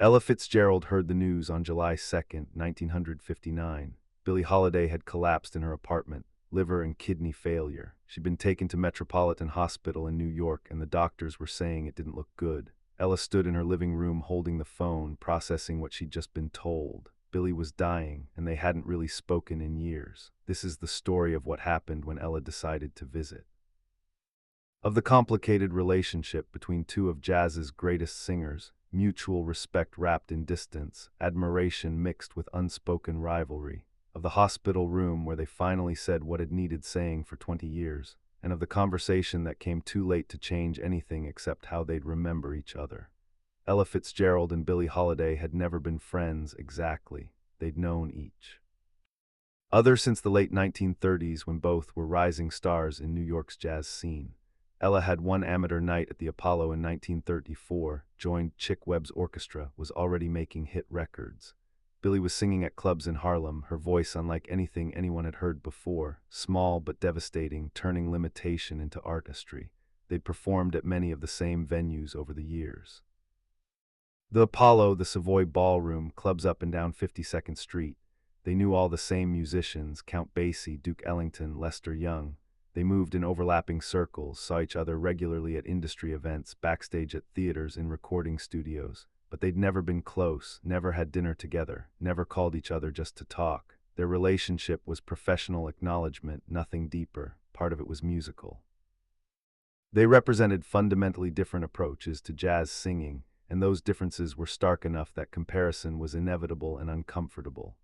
Ella Fitzgerald heard the news on July 2nd, 1959. Billie Holiday had collapsed in her apartment, liver and kidney failure. She'd been taken to Metropolitan Hospital in New York, and the doctors were saying it didn't look good. Ella stood in her living room holding the phone, processing what she'd just been told. Billie was dying, and they hadn't really spoken in years. This is the story of what happened when Ella decided to visit. Of the complicated relationship between two of jazz's greatest singers, mutual respect wrapped in distance, admiration mixed with unspoken rivalry. Of the hospital room where they finally said what had needed saying for 20 years, and of the conversation that came too late to change anything except how they'd remember each other. Ella Fitzgerald and Billie Holiday had never been friends exactly. They'd known each other since the late 1930s when both were rising stars in New York's jazz scene. Ella had one amateur night at the Apollo in 1934, joined Chick Webb's orchestra, was already making hit records. Billie was singing at clubs in Harlem, her voice unlike anything anyone had heard before, small but devastating, turning limitation into artistry. They'd performed at many of the same venues over the years. The Apollo, the Savoy Ballroom, clubs up and down 52nd Street. They knew all the same musicians, Count Basie, Duke Ellington, Lester Young. They moved in overlapping circles, saw each other regularly at industry events, backstage at theaters, in recording studios. But they'd never been close, never had dinner together, never called each other just to talk. Their relationship was professional acknowledgement, nothing deeper. Part of it was musical. They represented fundamentally different approaches to jazz singing, and those differences were stark enough that comparison was inevitable and uncomfortable.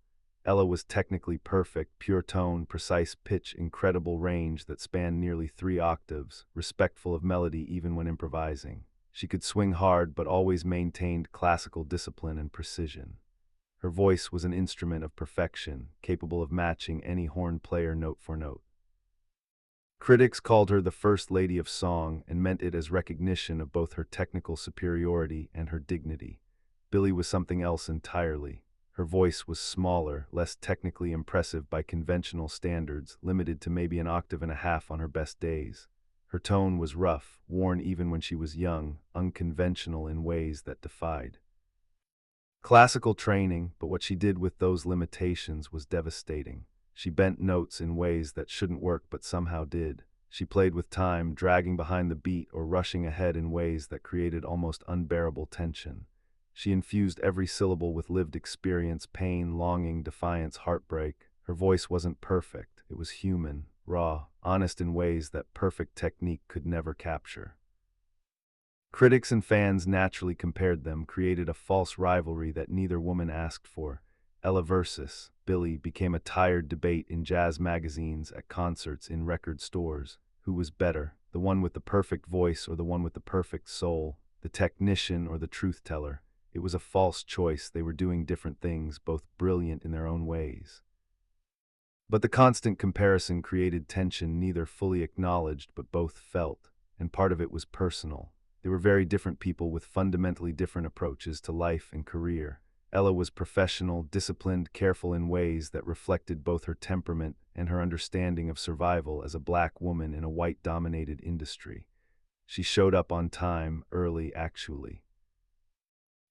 Ella was technically perfect, pure tone, precise pitch, incredible range that spanned nearly 3 octaves, respectful of melody even when improvising. She could swing hard but always maintained classical discipline and precision. Her voice was an instrument of perfection, capable of matching any horn player note for note. Critics called her the First Lady of Song and meant it as recognition of both her technical superiority and her dignity. Billie was something else entirely. Her voice was smaller, less technically impressive by conventional standards, limited to maybe an octave and a half on her best days. Her tone was rough, worn even when she was young, unconventional in ways that defied classical training, but what she did with those limitations was devastating. She bent notes in ways that shouldn't work but somehow did. She played with time, dragging behind the beat or rushing ahead in ways that created almost unbearable tension. She infused every syllable with lived experience, pain, longing, defiance, heartbreak. Her voice wasn't perfect. It was human, raw, honest in ways that perfect technique could never capture. Critics and fans naturally compared them, created a false rivalry that neither woman asked for. Ella versus Billie became a tired debate in jazz magazines, at concerts, in record stores. Who was better, the one with the perfect voice or the one with the perfect soul, the technician or the truth teller? It was a false choice. They were doing different things, both brilliant in their own ways. But the constant comparison created tension neither fully acknowledged but both felt, and part of it was personal. They were very different people with fundamentally different approaches to life and career. Ella was professional, disciplined, careful in ways that reflected both her temperament and her understanding of survival as a black woman in a white-dominated industry. She showed up on time, early, actually.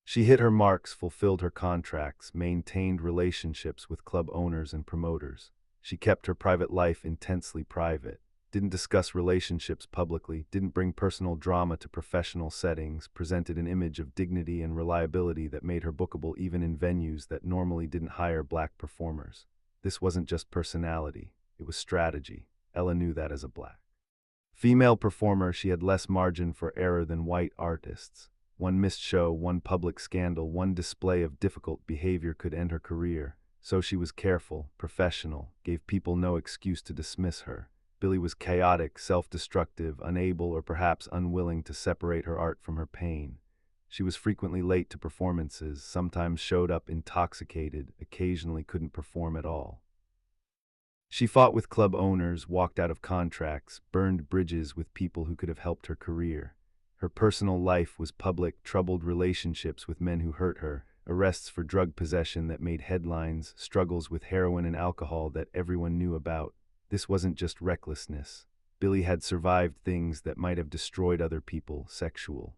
She hit her marks, fulfilled her contracts, maintained relationships with club owners and promoters. She kept her private life intensely private, didn't discuss relationships publicly, didn't bring personal drama to professional settings, presented an image of dignity and reliability that made her bookable even in venues that normally didn't hire black performers. This wasn't just personality, it was strategy. Ella knew that as a black female performer, she had less margin for error than white artists. One missed show, one public scandal, one display of difficult behavior could end her career. So she was careful, professional, gave people no excuse to dismiss her. Billie was chaotic, self-destructive, unable or perhaps unwilling to separate her art from her pain. She was frequently late to performances, sometimes showed up intoxicated, occasionally couldn't perform at all. She fought with club owners, walked out of contracts, burned bridges with people who could have helped her career. Her personal life was public, troubled relationships with men who hurt her, arrests for drug possession that made headlines, struggles with heroin and alcohol that everyone knew about. This wasn't just recklessness. Billie had survived things that might have destroyed other people, sexual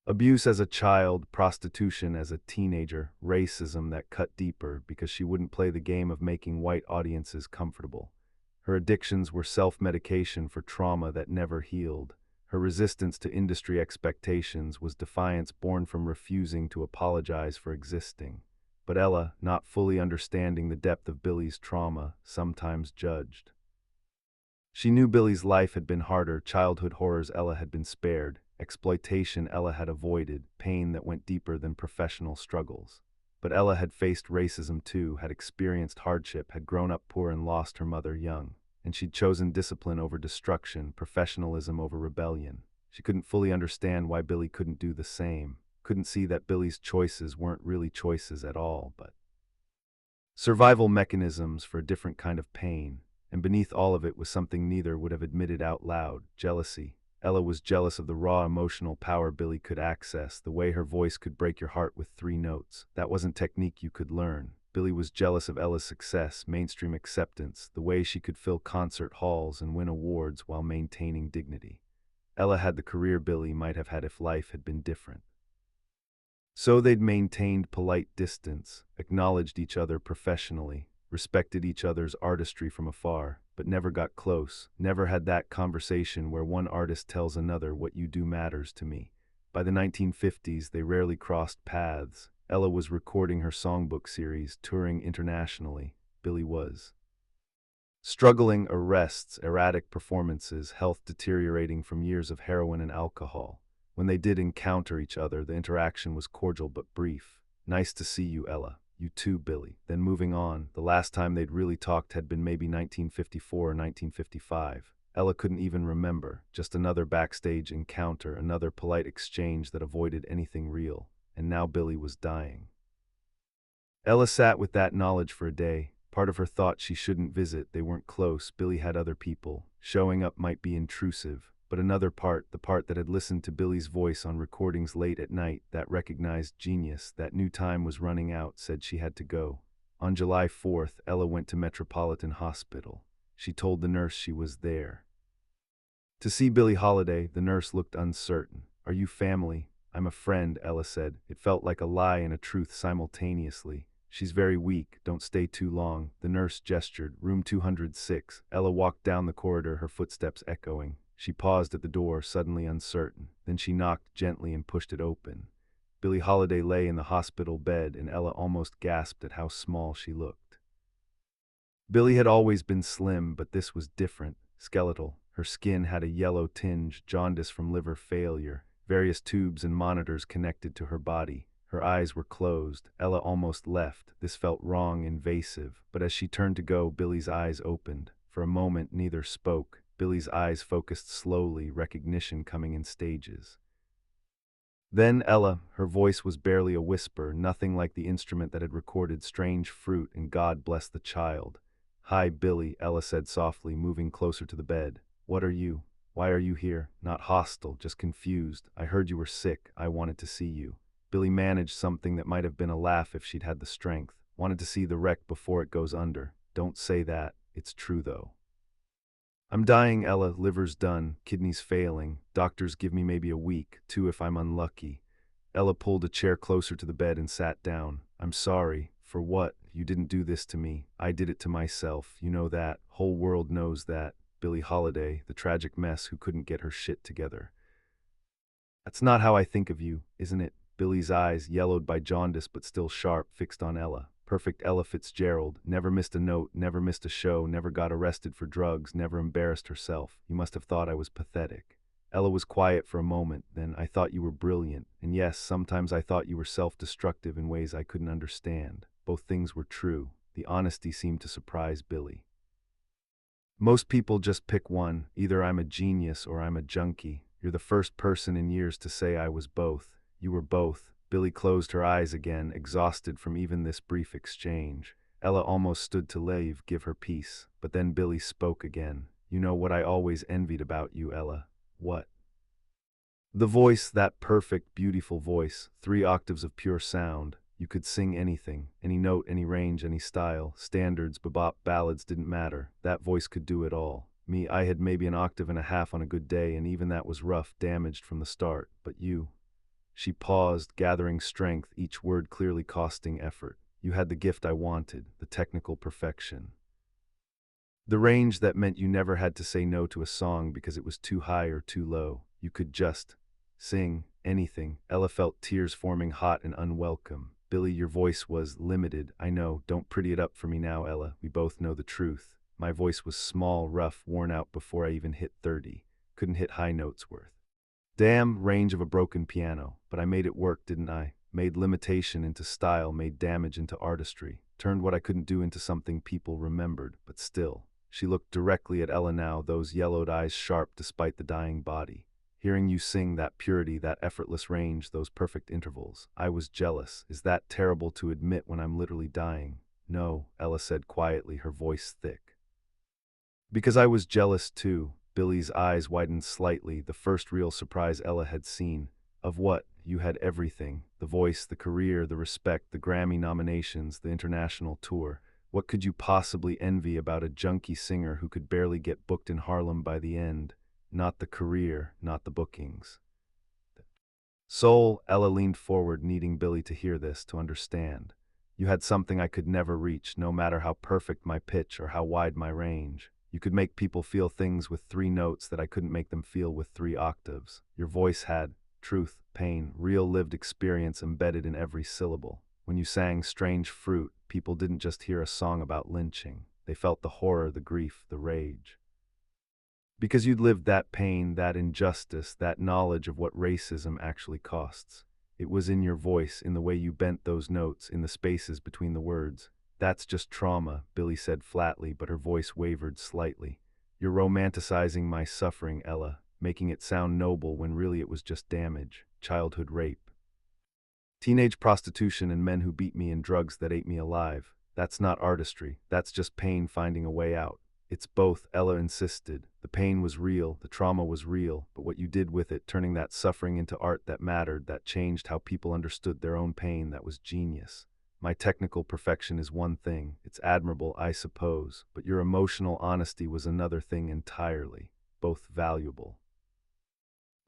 Abuse as a child, prostitution as a teenager, racism that cut deeper because she wouldn't play the game of making white audiences comfortable. Her addictions were self-medication for trauma that never healed. Her resistance to industry expectations was defiance born from refusing to apologize for existing. But Ella, not fully understanding the depth of Billie's trauma, sometimes judged. She knew Billie's life had been harder, childhood horrors Ella had been spared, exploitation Ella had avoided, pain that went deeper than professional struggles. But Ella had faced racism too, had experienced hardship, had grown up poor and lost her mother young. And she'd chosen discipline over destruction, professionalism over rebellion. She couldn't fully understand why Billie couldn't do the same, couldn't see that Billie's choices weren't really choices at all, but survival mechanisms for a different kind of pain. And beneath all of it was something neither would have admitted out loud: jealousy. Ella was jealous of the raw emotional power Billie could access, the way her voice could break your heart with 3 notes. That wasn't technique you could learn. Billie was jealous of Ella's success, mainstream acceptance, the way she could fill concert halls and win awards while maintaining dignity. Ella had the career Billie might have had if life had been different. So they'd maintained polite distance, acknowledged each other professionally, respected each other's artistry from afar, but never got close, never had that conversation where one artist tells another, "What you do matters to me." By the 1950s, they rarely crossed paths. Ella was recording her songbook series, touring internationally. Billie was struggling, arrests, erratic performances, health deteriorating from years of heroin and alcohol. When they did encounter each other, the interaction was cordial but brief. "Nice to see you, Ella." "You too, Billie." Then moving on. The last time they'd really talked had been maybe 1954 or 1955. Ella couldn't even remember. Just another backstage encounter, another polite exchange that avoided anything real. And now Billie was dying. Ella sat with that knowledge for a day. Part of her thought she shouldn't visit, they weren't close, Billie had other people. Showing up might be intrusive. But another part, the part that had listened to Billie's voice on recordings late at night, that recognized genius, that knew time was running out, said she had to go. On July 4th, Ella went to Metropolitan Hospital. She told the nurse she was there to see Billie Holiday. The nurse looked uncertain. "Are you family?" "I'm a friend," Ella said. It felt like a lie and a truth simultaneously. "She's very weak. Don't stay too long." The nurse gestured. "Room 206. Ella walked down the corridor, her footsteps echoing. She paused at the door, suddenly uncertain. Then she knocked gently and pushed it open. Billie Holiday lay in the hospital bed, and Ella almost gasped at how small she looked. Billie had always been slim, but this was different, skeletal. Her skin had a yellow tinge, jaundice from liver failure, various tubes and monitors connected to her body. Her eyes were closed. Ella almost left. This felt wrong, invasive. But as she turned to go, Billie's eyes opened. For a moment, neither spoke. Billie's eyes focused slowly, recognition coming in stages. Then Ella, her voice was barely a whisper, nothing like the instrument that had recorded Strange Fruit and God Bless the Child. "Hi, Billie," Ella said softly, moving closer to the bed. "What are you? Why are you here?" "Not hostile, just confused. I heard you were sick. I wanted to see you." Billie managed something that might have been a laugh if she'd had the strength. "Wanted to see the wreck before it goes under." "Don't say that. It's true, though." "I'm dying, Ella. Liver's done, kidneys failing. Doctors give me maybe a week, 2 if I'm unlucky." Ella pulled a chair closer to the bed and sat down. "I'm sorry." "For what? You didn't do this to me. I did it to myself. You know that. Whole world knows that." Billie Holiday, the tragic mess who couldn't get her shit together. "That's not how I think of you, isn't it?" Billie's eyes, yellowed by jaundice but still sharp, fixed on Ella. Perfect Ella Fitzgerald, never missed a note, never missed a show, never got arrested for drugs, never embarrassed herself. "You must have thought I was pathetic." Ella was quiet for a moment. Then, "I thought you were brilliant. And yes, sometimes I thought you were self-destructive in ways I couldn't understand." Both things were true. The honesty seemed to surprise Billie. "Most people just pick one. Either I'm a genius or I'm a junkie. You're the first person in years to say I was both. You were both." Billie closed her eyes again, exhausted from even this brief exchange. Ella almost stood to leave, give her peace. But then Billie spoke again. "You know what I always envied about you, Ella?" "What?" "The voice, that perfect, beautiful voice. 3 octaves of pure sound. You could sing anything, any note, any range, any style. Standards, bebop, ballads didn't matter. That voice could do it all. Me, I had maybe an octave and a half on a good day, and even that was rough, damaged from the start. But you..." She paused, gathering strength, each word clearly costing effort. You had the gift I wanted, the technical perfection. The range that meant you never had to say no to a song because it was too high or too low. You could just sing anything. Ella felt tears forming hot and unwelcome. Billie, your voice was limited. I know, don't pretty it up for me now, Ella. We both know the truth. My voice was small, rough, worn out before I even hit 30. Couldn't hit high notes worth. Damn range of a broken piano, but I made it work, didn't I? Made limitation into style, made damage into artistry, turned what I couldn't do into something people remembered, but still. She looked directly at Ella now, those yellowed eyes sharp despite the dying body. Hearing you sing, that purity, that effortless range, those perfect intervals. I was jealous. Is that terrible to admit when I'm literally dying? No, Ella said quietly, her voice thick. Because I was jealous too. Billie's eyes widened slightly, the first real surprise Ella had seen. Of what? You had everything. The voice, the career, the respect, the Grammy nominations, the international tour. What could you possibly envy about a junkie singer who could barely get booked in Harlem by the end? Not the career, not the bookings. Soul, Ella leaned forward, needing Billie to hear this, to understand. You had something I could never reach, no matter how perfect my pitch or how wide my range. You could make people feel things with 3 notes that I couldn't make them feel with 3 octaves. Your voice had truth, pain, real lived experience embedded in every syllable. When you sang Strange Fruit, people didn't just hear a song about lynching. They felt the horror, the grief, the rage. Because you'd lived that pain, that injustice, that knowledge of what racism actually costs. It was in your voice, in the way you bent those notes, in the spaces between the words. That's just trauma, Billie said flatly, but her voice wavered slightly. You're romanticizing my suffering, Ella, making it sound noble when really it was just damage, childhood rape. Teenage prostitution and men who beat me and drugs that ate me alive. That's not artistry, that's just pain finding a way out. It's both, Ella insisted. The pain was real, the trauma was real, but what you did with it, turning that suffering into art that mattered, that changed how people understood their own pain, that was genius. My technical perfection is one thing, it's admirable, I suppose, but your emotional honesty was another thing entirely, both valuable.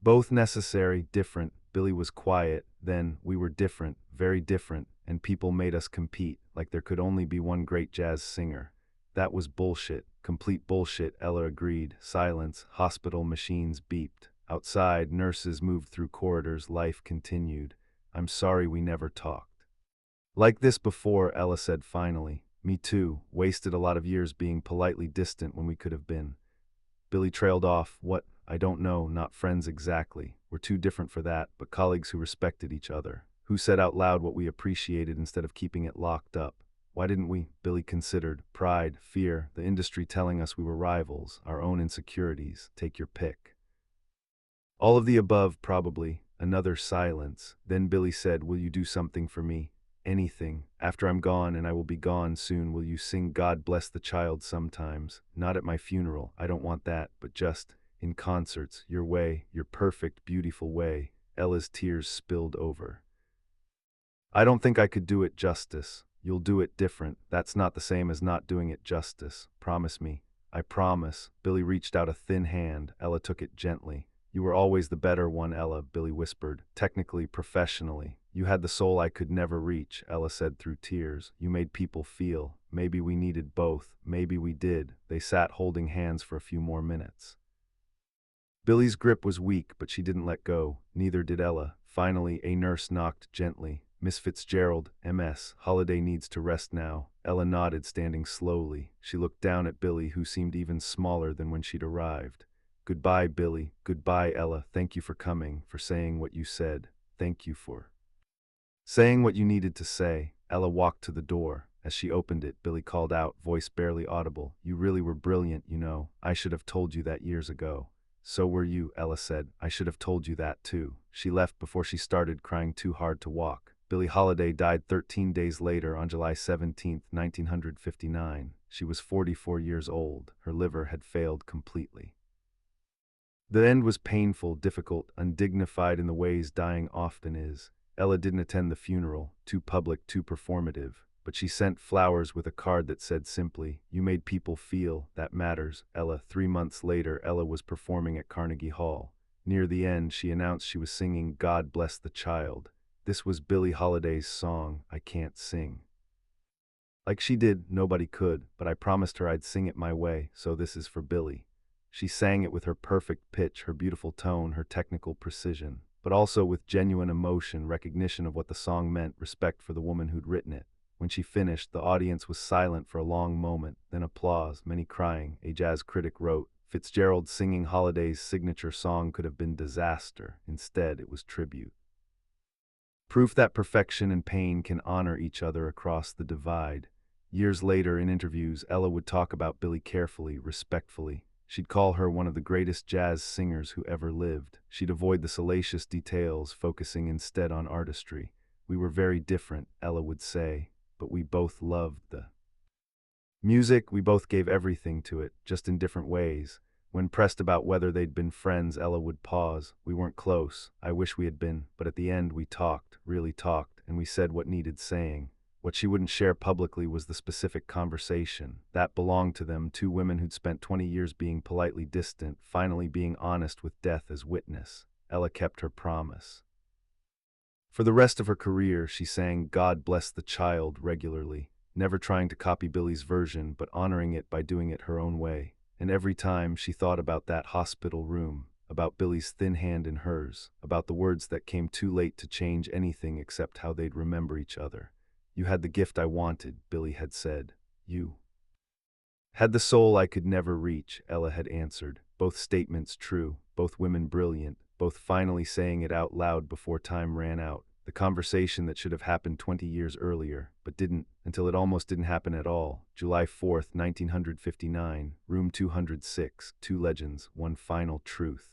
Both necessary, different. Billie was quiet, then we were different, very different, and people made us compete, like there could only be one great jazz singer. That was bullshit, complete bullshit, Ella agreed. Silence, hospital machines beeped. Outside, nurses moved through corridors, life continued. I'm sorry we never talked. Like this before, Ella said finally. Me too, wasted a lot of years being politely distant when we could have been. Billie trailed off. What? I don't know, not friends exactly. We're too different for that, but colleagues who respected each other. Who said out loud what we appreciated instead of keeping it locked up. Why didn't we? Billie considered. Pride, fear, the industry telling us we were rivals, our own insecurities, take your pick. All of the above, probably. Another silence. Then Billie said, will you do something for me? Anything. After I'm gone, and I will be gone soon, will you sing God Bless the Child sometimes? Not at my funeral, I don't want that, but just in concerts, your way, your perfect, beautiful way. Ella's tears spilled over. I don't think I could do it justice. You'll do it different. That's not the same as not doing it justice. Promise me. I promise. Billie reached out a thin hand. Ella took it gently. You were always the better one, Ella, Billie whispered. Technically, professionally. You had the soul I could never reach, Ella said through tears. You made people feel. Maybe we needed both. Maybe we did. They sat holding hands for a few more minutes. Billie's grip was weak, but she didn't let go. Neither did Ella. Finally, a nurse knocked gently. Miss Fitzgerald, MS. Holiday needs to rest now. Ella nodded, standing slowly. She looked down at Billie, who seemed even smaller than when she'd arrived. Goodbye, Billie. Goodbye, Ella. Thank you for coming, for saying what you said. Thank you for saying what you needed to say. Ella walked to the door. As she opened it, Billie called out, voice barely audible. You really were brilliant, you know. I should have told you that years ago. So were you, Ella said. I should have told you that too. She left before she started crying too hard to walk. Billie Holiday died 13 days later on July 17, 1959. She was 44 years old. Her liver had failed completely. The end was painful, difficult, undignified in the ways dying often is. Ella didn't attend the funeral, too public, too performative, but she sent flowers with a card that said simply, you made people feel, that matters, Ella. 3 months later, Ella was performing at Carnegie Hall. Near the end, she announced she was singing God Bless the Child. This was Billie Holiday's song, I Can't Sing. Like she did, nobody could, but I promised her I'd sing it my way, so this is for Billie. She sang it with her perfect pitch, her beautiful tone, her technical precision, but also with genuine emotion, recognition of what the song meant, respect for the woman who'd written it. When she finished, the audience was silent for a long moment, then applause, many crying. A jazz critic wrote, Fitzgerald singing Holiday's signature song could have been disaster. Instead, it was tribute. Proof that perfection and pain can honor each other across the divide. Years later, in interviews, Ella would talk about Billie carefully, respectfully. She'd call her one of the greatest jazz singers who ever lived. She'd avoid the salacious details, focusing instead on artistry. We were very different, Ella would say, but we both loved the music. We both gave everything to it, just in different ways. When pressed about whether they'd been friends, Ella would pause. We weren't close. I wish we had been, but at the end we talked, really talked, and we said what needed saying. What she wouldn't share publicly was the specific conversation. That belonged to them, two women who'd spent 20 years being politely distant, finally being honest with death as witness. Ella kept her promise. For the rest of her career, she sang God Bless the Child regularly, never trying to copy Billie's version, but honoring it by doing it her own way. And every time she thought about that hospital room, about Billie's thin hand in hers, about the words that came too late to change anything except how they'd remember each other. You had the gift I wanted, Billie had said. You had the soul I could never reach, Ella had answered. Both statements true, both women brilliant, both finally saying it out loud before time ran out. The conversation that should have happened 20 years earlier, but didn't, until it almost didn't happen at all. July 4th, 1959, room 206, two legends, one final truth.